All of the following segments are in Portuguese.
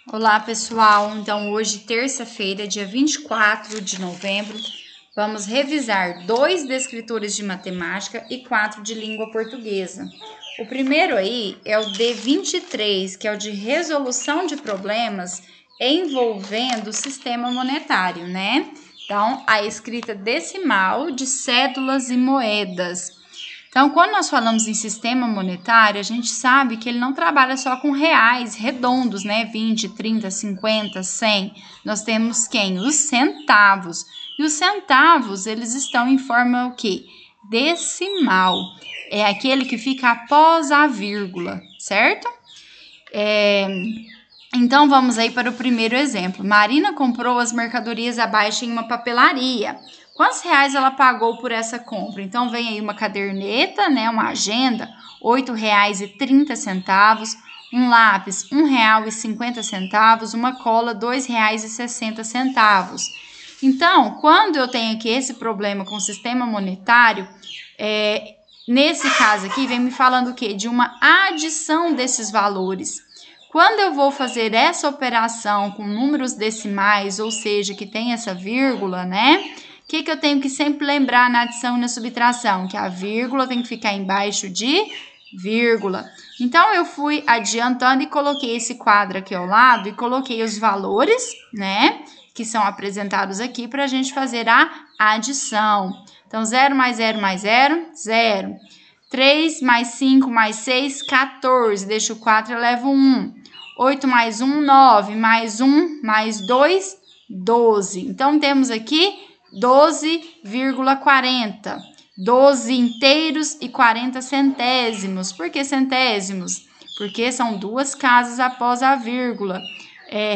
Olá, pessoal! Então, hoje, terça-feira, dia 24 de novembro, vamos revisar 2 descritores de matemática e 4 de língua portuguesa. O primeiro aí é o D23, que é o de resolução de problemas envolvendo o sistema monetário, né? Então, a escrita decimal de cédulas e moedas. Então, quando nós falamos em sistema monetário, a gente sabe que ele não trabalha só com reais redondos, né? 20, 30, 50, 100. Nós temos quem? Os centavos. E os centavos, eles estão em forma o quê? Decimal. É aquele que fica após a vírgula, certo? Então, vamos aí para o primeiro exemplo. Marina comprou as mercadorias abaixo em uma papelaria. Quantos reais ela pagou por essa compra? Então, vem aí uma caderneta, né, uma agenda, R$ 8,30, um lápis, R$ 1,50, uma cola, R$ 2,60. Então, quando eu tenho aqui esse problema com o sistema monetário, nesse caso aqui, vem me falando o quê? De uma adição desses valores. Quando eu vou fazer essa operação com números decimais, ou seja, que tem essa vírgula, né? O que eu tenho que sempre lembrar na adição e na subtração? Que a vírgula tem que ficar embaixo de vírgula. Então, eu fui adiantando e coloquei esse quadro aqui ao lado e coloquei os valores, né? Que são apresentados aqui para a gente fazer a adição. Então, 0 mais 0 mais 0, 0. 3 mais 5 mais 6, 14. Deixo o 4 e levo 1. 8 mais 1, 9. Mais 1 mais 2, 12. Então, temos aqui 12,40. 12 inteiros e 40 centésimos. Por que centésimos? Porque são 2 casas após a vírgula,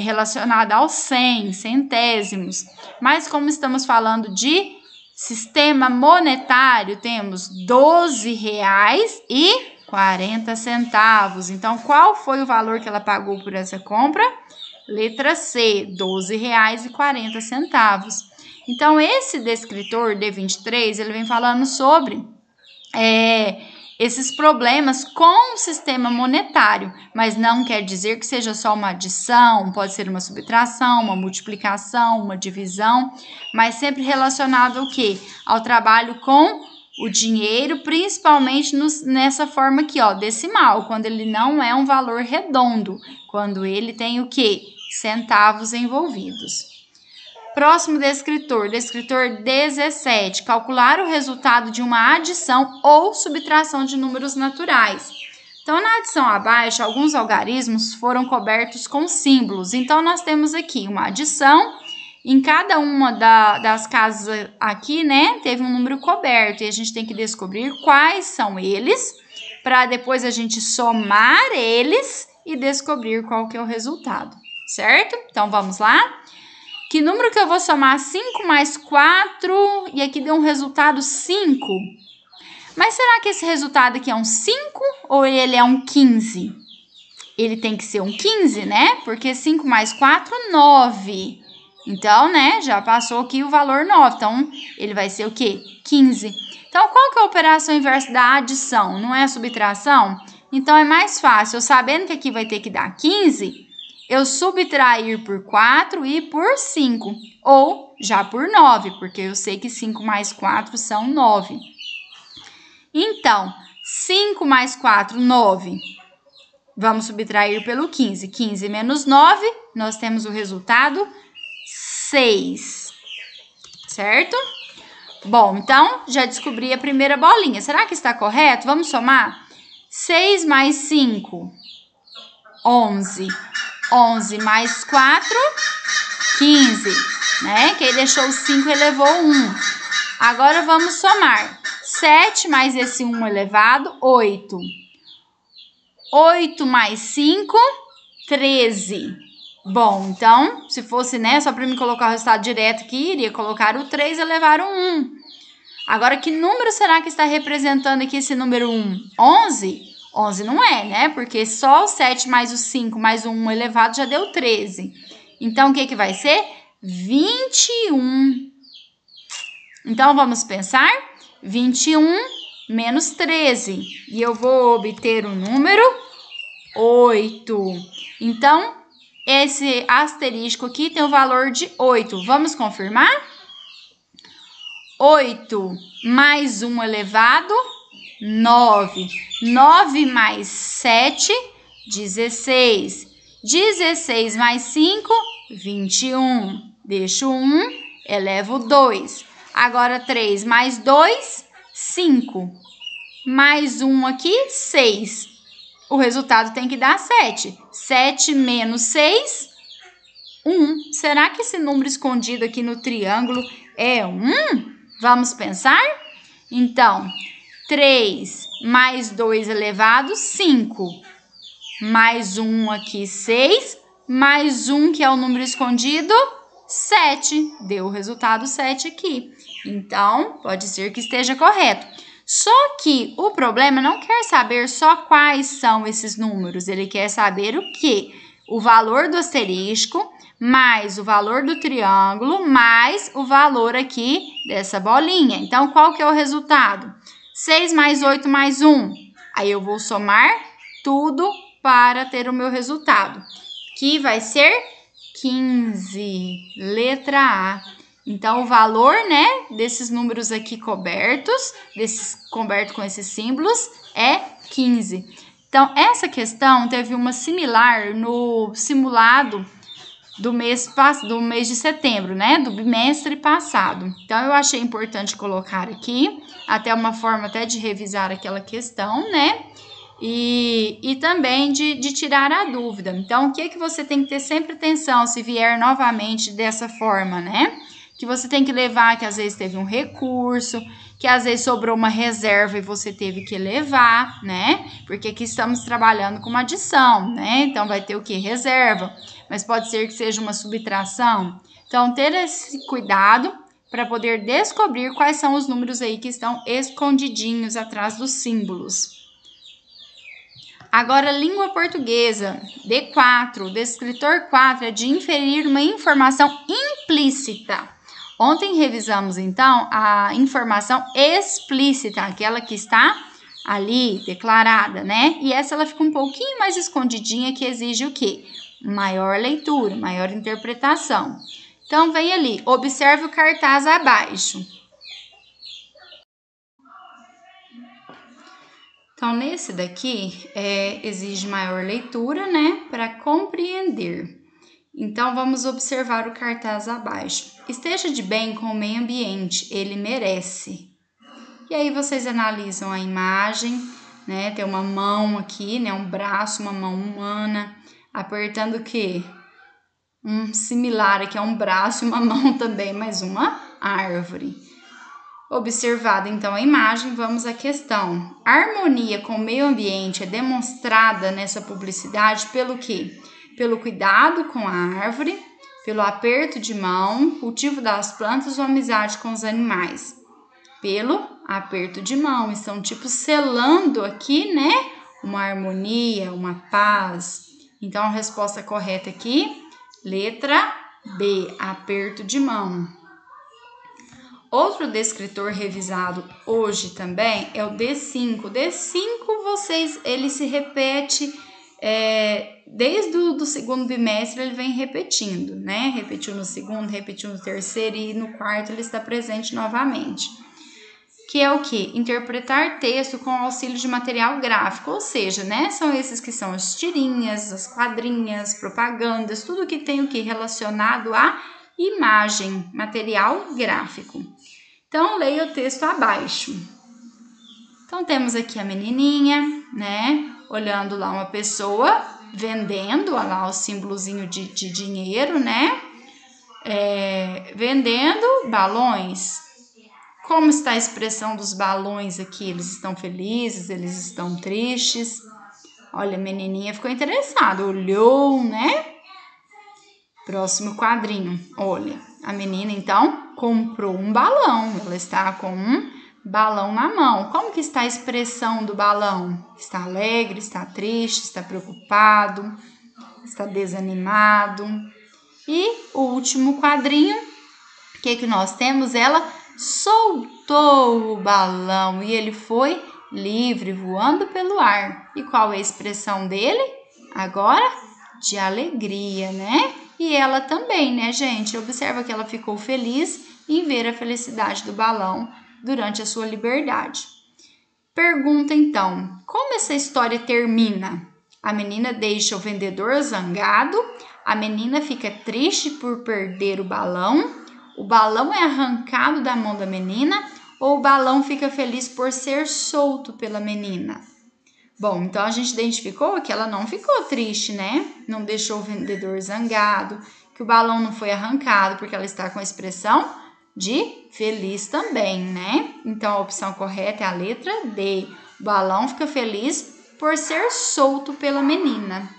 relacionada aos 100, centésimos. Mas como estamos falando de sistema monetário, temos R$ 12,40. Então, qual foi o valor que ela pagou por essa compra? Letra C, R$ 12,40. Então, esse descritor D23, ele vem falando sobre esses problemas com o sistema monetário, mas não quer dizer que seja só uma adição, pode ser uma subtração, uma multiplicação, uma divisão, mas sempre relacionado ao quê? Ao trabalho com o dinheiro, principalmente nessa forma aqui, ó, decimal, quando ele não é um valor redondo, quando ele tem o quê? Centavos envolvidos. Próximo descritor 17, calcular o resultado de uma adição ou subtração de números naturais. Então, na adição abaixo, alguns algarismos foram cobertos com símbolos. Então, nós temos aqui uma adição, em cada uma das casas aqui, né, teve um número coberto, e a gente tem que descobrir quais são eles, para depois a gente somar eles e descobrir qual que é o resultado, certo? Então, vamos lá? Que número que eu vou somar? 5 mais 4, e aqui deu um resultado 5. Mas será que esse resultado aqui é um 5 ou ele é um 15? Ele tem que ser um 15, né? Porque 5 mais 4, 9. Então, né, já passou aqui o valor 9. Então, ele vai ser o quê? 15. Então, qual que é a operação inversa da adição? Não é a subtração? Então, é mais fácil. Eu sabendo que aqui vai ter que dar 15... eu subtrair por 4 e por 5, ou já por 9, porque eu sei que 5 mais 4 são 9. Então, 5 mais 4, 9. Vamos subtrair pelo 15. 15 menos 9, nós temos o resultado 6, certo? Bom, então, já descobri a primeira bolinha. Será que está correto? Vamos somar? 6 mais 5, 11. 11 mais 4, 15, né? Que aí deixou o 5 e elevou 1. Agora, vamos somar. 7 mais esse 1 elevado, 8. 8 mais 5, 13. Bom, então, se fosse, né, só para me colocar o resultado direto aqui, iria colocar o 3 e elevar o 1. Agora, que número será que está representando aqui esse número 1? 11? 11 não é, né? Porque só o 7 mais o 5 mais o 1 elevado já deu 13. Então, o que vai ser? 21. Então, vamos pensar? 21 menos 13. E eu vou obter o número 8. Então, esse asterisco aqui tem o valor de 8. Vamos confirmar? 8 mais 1 elevado, 9. 9 mais 7, 16. 16 mais 5, 21. Deixo 1, elevo 2. Agora 3 mais 2, 5. Mais 1 aqui, 6. O resultado tem que dar 7. 7 menos 6, 1. Será que esse número escondido aqui no triângulo é 1? Vamos pensar? Então, 3 mais 2 elevado, 5. Mais 1 aqui, 6. Mais 1, que é o número escondido, 7. Deu o resultado 7 aqui. Então, pode ser que esteja correto. Só que o problema não quer saber só quais são esses números. Ele quer saber o quê? O valor do asterisco, mais o valor do triângulo, mais o valor aqui dessa bolinha. Então, qual que é o resultado? 6 mais 8 mais 1. Aí, eu vou somar tudo para ter o meu resultado, que vai ser 15, letra A. Então, o valor, né, desses números aqui cobertos com esses símbolos, é 15. Então, essa questão teve uma similar no simulado do mês de setembro, né? Do bimestre passado. Então, eu achei importante colocar aqui, até uma forma até de revisar aquela questão, né? E também de tirar a dúvida. Então, o que você tem que ter sempre atenção se vier novamente dessa forma, né? Que você tem que levar que às vezes teve um recurso, que às vezes sobrou uma reserva e você teve que levar, né? Porque aqui estamos trabalhando com uma adição, né? Então, vai ter o que? Reserva. Mas pode ser que seja uma subtração. Então, ter esse cuidado para poder descobrir quais são os números aí que estão escondidinhos atrás dos símbolos. Agora, língua portuguesa, D4, o descritor 4 é de inferir uma informação implícita. Ontem revisamos, então, a informação explícita, aquela que está ali declarada, né? E essa ela fica um pouquinho mais escondidinha, que exige o quê? Maior leitura, maior interpretação. Então, vem ali, observe o cartaz abaixo. Então, nesse daqui, exige maior leitura, né, para compreender. Então, vamos observar o cartaz abaixo. Esteja de bem com o meio ambiente, ele merece. E aí, vocês analisam a imagem, né, tem uma mão aqui, né, um braço, uma mão humana, apertando o quê? Um similar aqui, é um braço e uma mão também, mas uma árvore. Observada, então, a imagem, vamos à questão. A harmonia com o meio ambiente é demonstrada nessa publicidade pelo quê? Pelo cuidado com a árvore, pelo aperto de mão, cultivo das plantas ou amizade com os animais. Pelo aperto de mão, estão tipo selando aqui, né? Uma harmonia, uma paz. Então, a resposta correta aqui, letra B, aperto de mão. Outro descritor revisado hoje também é o D5. D5, ele se repete desde o segundo bimestre, ele vem repetindo, né? Repetiu no segundo, repetiu no terceiro e no quarto ele está presente novamente. Que é o quê? Interpretar texto com auxílio de material gráfico, ou seja, né? São esses que são as tirinhas, as quadrinhas, propagandas, tudo que tem o quê? Relacionado a imagem, material gráfico. Então, leia o texto abaixo. Então, temos aqui a menininha, né? Olhando lá uma pessoa vendendo, olha lá o símbolozinho de dinheiro, né? Vendendo balões. Como está a expressão dos balões aqui? Eles estão felizes, eles estão tristes. Olha, a menininha ficou interessada, olhou, né? Próximo quadrinho, olha, a menina então comprou um balão, ela está com um balão na mão. Como que está a expressão do balão? Está alegre, está triste, está preocupado, está desanimado. E o último quadrinho, o que nós temos? Ela soltou o balão e ele foi livre, voando pelo ar. E qual é a expressão dele? Agora, De alegria, né? E ela também, né, gente? Observa que ela ficou feliz em ver a felicidade do balão durante a sua liberdade. Pergunta então, como essa história termina? A menina deixa o vendedor zangado, a menina fica triste por perder o balão é arrancado da mão da menina ou o balão fica feliz por ser solto pela menina? Bom, então a gente identificou que ela não ficou triste, né? Não deixou o vendedor zangado, que o balão não foi arrancado porque ela está com a expressão de feliz também, né? Então a opção correta é a letra D. O balão fica feliz por ser solto pela menina.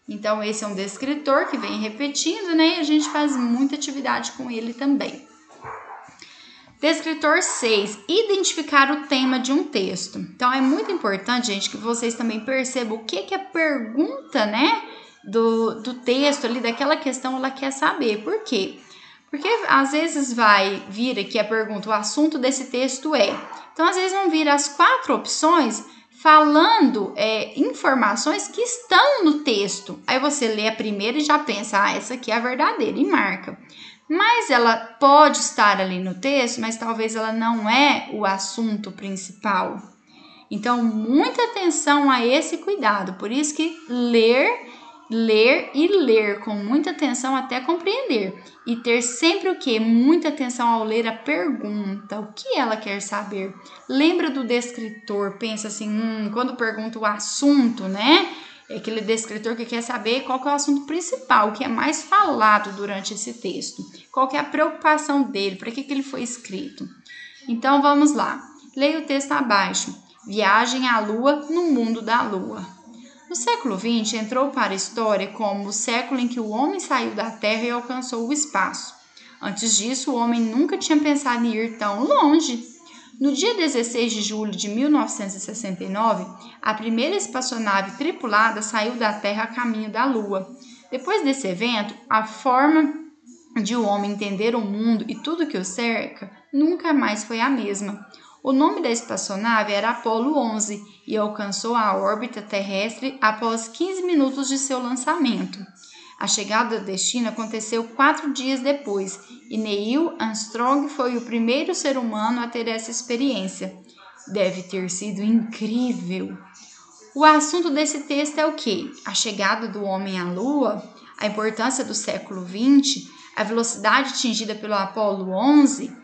Então esse é um descritor que vem repetindo, né? E a gente faz muita atividade com ele também. Descritor 6, identificar o tema de um texto. Então é muito importante, gente, que vocês também percebam o que a pergunta, né, do texto ali, daquela questão, ela quer saber. Por quê? Porque às vezes vai vir aqui a pergunta, o assunto desse texto é. Então às vezes vão vir as 4 opções falando informações que estão no texto. Aí você lê a primeira e já pensa, essa aqui é a verdadeira e marca. Mas ela pode estar ali no texto, mas talvez ela não é o assunto principal. Então, muita atenção a esse cuidado. Por isso que ler com muita atenção até compreender. E ter sempre o quê? Muita atenção ao ler a pergunta. O que ela quer saber? Lembra do descritor? Pensa assim, quando pergunta o assunto, né? É aquele descritor que quer saber qual que é o assunto principal, o que é mais falado durante esse texto. Qual que é a preocupação dele, para que ele foi escrito. Então, vamos lá. Leia o texto abaixo. Viagem à Lua no mundo da Lua. No século XX, entrou para a história como o século em que o homem saiu da Terra e alcançou o espaço. Antes disso, o homem nunca tinha pensado em ir tão longe. No dia 16 de julho de 1969, a primeira espaçonave tripulada saiu da Terra a caminho da Lua. Depois desse evento, a forma de o homem entender o mundo e tudo que o cerca nunca mais foi a mesma. O nome da espaçonave era Apollo 11 e alcançou a órbita terrestre após 15 minutos de seu lançamento. A chegada ao destino aconteceu 4 dias depois e Neil Armstrong foi o primeiro ser humano a ter essa experiência. Deve ter sido incrível. O assunto desse texto é o quê? A chegada do homem à Lua, a importância do século XX, a velocidade atingida pelo Apollo 11,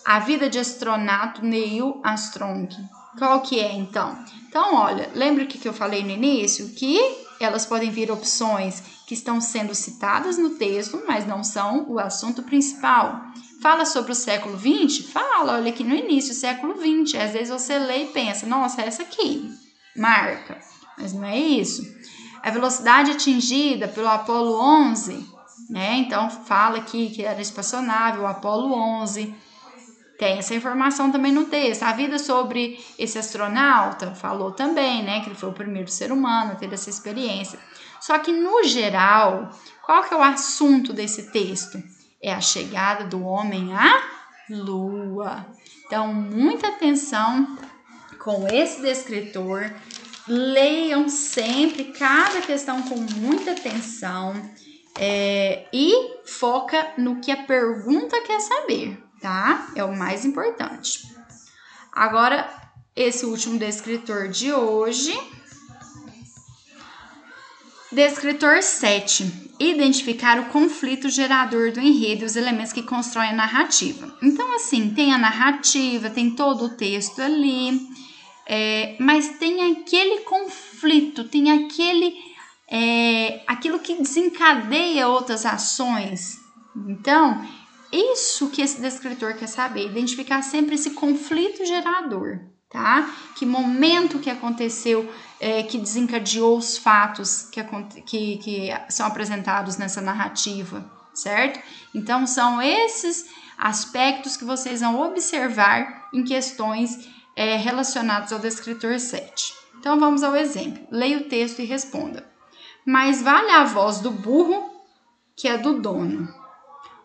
a vida de astronauta Neil Armstrong. Qual que é, então? Então, olha, lembra o que eu falei no início? Que elas podem vir opções que estão sendo citadas no texto, mas não são o assunto principal. Fala sobre o século XX? Fala, olha aqui no início, século XX. Às vezes você lê e pensa, nossa, essa aqui, marca. Mas não é isso. A velocidade atingida pelo Apollo 11, né? Então, fala aqui que era espaçonave, o Apollo 11. Tem essa informação também no texto. A vida sobre esse astronauta falou também, né? Que ele foi o primeiro ser humano a ter essa experiência. Só que, no geral, qual que é o assunto desse texto? É a chegada do homem à Lua. Então, muita atenção com esse descritor. Leiam sempre cada questão com muita atenção e foca no que a pergunta quer saber. Tá? É o mais importante. Agora, esse último descritor de hoje. Descritor 7. Identificar o conflito gerador do enredo e os elementos que constroem a narrativa. Então, assim, tem a narrativa, tem todo o texto ali, mas tem aquele conflito, tem aquilo que desencadeia outras ações. Então, isso que esse descritor quer saber, identificar sempre esse conflito gerador, tá? Que momento que aconteceu, que desencadeou os fatos que são apresentados nessa narrativa, certo? Então, são esses aspectos que vocês vão observar em questões relacionadas ao descritor 7. Então, vamos ao exemplo. Leia o texto e responda. Mais vale a voz do burro que a do dono.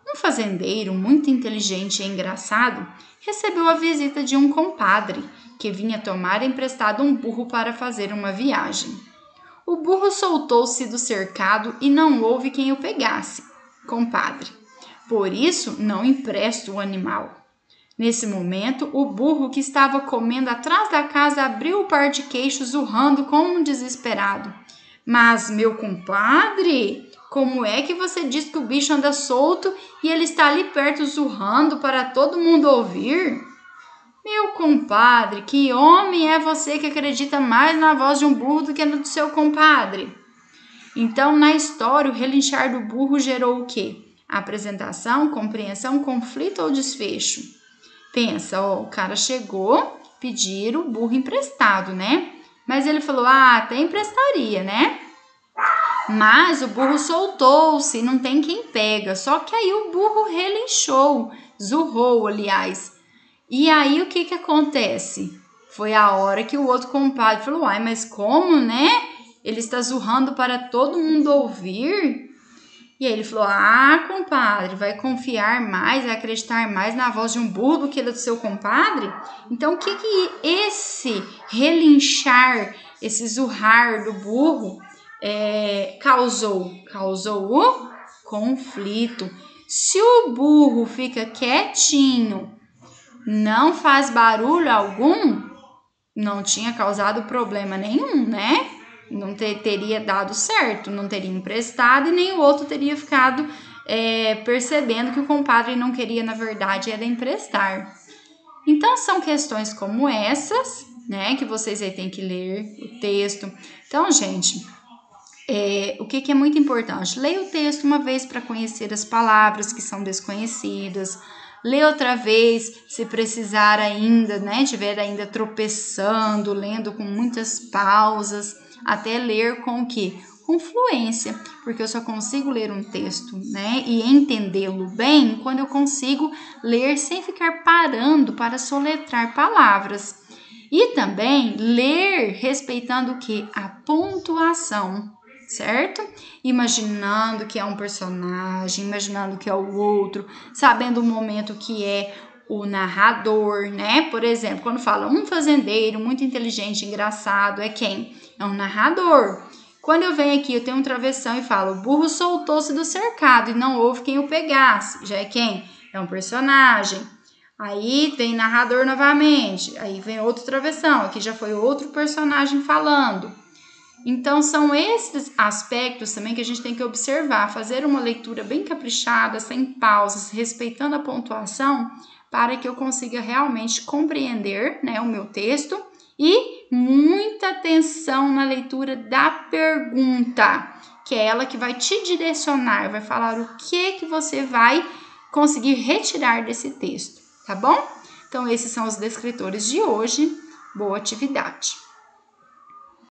Um fazendeiro muito inteligente e engraçado recebeu a visita de um compadre que vinha tomar emprestado um burro para fazer uma viagem. O burro soltou-se do cercado e não houve quem o pegasse, compadre. Por isso, não empresto o animal. Nesse momento, o burro que estava comendo atrás da casa abriu o par de queixos, urrando como um desesperado. Mas, meu compadre, como é que você diz que o bicho anda solto e ele está ali perto zurrando para todo mundo ouvir? Meu compadre, que homem é você que acredita mais na voz de um burro do que no do seu compadre? Então, na história, o relinchar do burro gerou o quê? Apresentação, compreensão, conflito ou desfecho? Pensa, ó, o cara chegou, pedir o burro emprestado, né? Mas ele falou, até emprestaria, né? Mas o burro soltou-se, não tem quem pega. Só que aí o burro relinchou, zurrou, aliás. E aí o que acontece? Foi a hora que o outro compadre falou, mas como, né? Ele está zurrando para todo mundo ouvir? E aí ele falou, compadre, vai confiar mais, vai acreditar mais na voz de um burro do que do seu compadre? Então, o que esse relinchar, esse zurrar do burro causou? Causou o conflito. Se o burro fica quietinho, não faz barulho algum, não tinha causado problema nenhum, né? Não teria dado certo, não teria emprestado e nem o outro teria ficado percebendo que o compadre não queria, na verdade, era emprestar. Então, são questões como essas, né, que vocês aí têm que ler o texto. Então, gente, o que é muito importante? Leia o texto uma vez para conhecer as palavras que são desconhecidas. Lê outra vez, se precisar ainda, né, estiver ainda tropeçando, lendo com muitas pausas, até ler com o quê? Com fluência, porque eu só consigo ler um texto, né, e entendê-lo bem quando eu consigo ler sem ficar parando para soletrar palavras. E também ler respeitando o quê? A pontuação, certo? Imaginando que é um personagem, imaginando que é o outro, sabendo o momento que é o narrador, né? Por exemplo, quando fala um fazendeiro muito inteligente, engraçado, é quem? É um narrador. Quando eu venho aqui, eu tenho um travessão e falo, o burro soltou-se do cercado e não houve quem o pegasse. Já é quem? É um personagem. Aí vem narrador novamente, aí vem outro travessão, aqui já foi outro personagem falando. Então, são esses aspectos também que a gente tem que observar, fazer uma leitura bem caprichada, sem pausas, respeitando a pontuação, para que eu consiga realmente compreender, né, o meu texto e muita atenção na leitura da pergunta, que é ela que vai te direcionar, vai falar o que você vai conseguir retirar desse texto, tá bom? Então, esses são os descritores de hoje. Boa atividade!